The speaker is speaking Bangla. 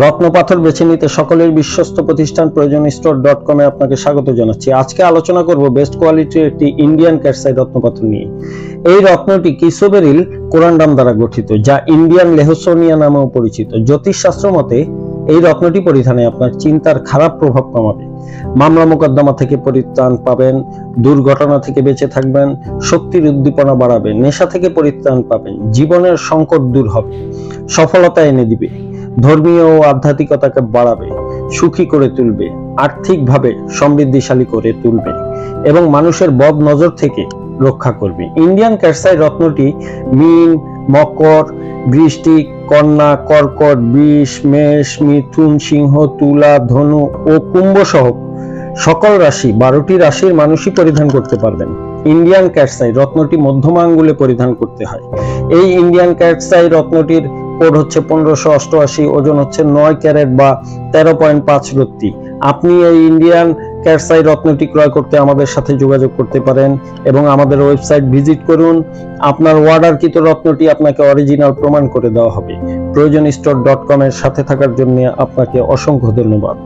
রত্নপাথর বেছে নিতে সকলের বিশ্বস্ত প্রতিষ্ঠান proyojonstore.com এ আপনাকে স্বাগত জানাচ্ছি। আজকে আলোচনা করব বেস্ট কোয়ালিটির একটি ইন্ডিয়ান ক্যাটসাই রত্নপাথর নিয়ে। এই রত্নটি কিসোবেরিল কোরান্ডাম দ্বারা গঠিত, যা ইন্ডিয়ান লেহসোনিয়া নামেও পরিচিত। জ্যোতিষশাস্ত্র মতে এই রত্নটি পরিধানে আপনার চিন্তার খারাপ প্রভাব কমাবে, মামলা মোকদ্দমা থেকে পরিত্রাণ পাবেন, দুর্ঘটনা থেকে বেঁচে থাকবেন, শক্তির উদ্দীপনা বাড়াবে, নেশা থেকে পরিত্রাণ পাবেন, জীবনের সংকট দূর হবে, সফলতা এনে দিবে, ধর্মীয় ও আধ্যাত্মিকতাকে বাড়াবে, সুখী করে তুলবে, আর্থিকভাবে সমৃদ্ধিশালী করে তুলবে এবং মানুষের বদ নজর থেকে রক্ষা করবে। ইন্ডিয়ান ক্যাটসাই রত্নটি মীন, মকর, বৃশ্চিক, কন্যা, কর্কট, বৃষ, মেষ, মিথুন, সিংহ, তুলা, ধনু ও কুম্ভ সহ সকল রাশি 12টি রাশির মানুষই পরিধান করতে পারবেন। ইন্ডিয়ান ক্যাটসাই রত্নটি মধ্যমা আঙ্গুলে পরিধান করতে হয়। এই ইন্ডিয়ান ক্যাটসাই রত্নটির কোড হচ্ছে 1588, ওজন হচ্ছে 9 ক্যারেট বা 13.5 রত্তি। আপনি এই ইন্ডিয়ান ক্যাটসাই রত্নটি ক্রয় করতে আমাদের সাথে যোগাযোগ করতে পারেন এবং আমাদের ওয়েবসাইট ভিজিট করুন। আপনার অর্ডারকৃত রত্নটি আপনাকে অরিজিনাল প্রমাণ করে দেওয়া হবে। proyojonstore.com এর সাথে থাকার জন্য আপনাকে অসংখ্য ধন্যবাদ।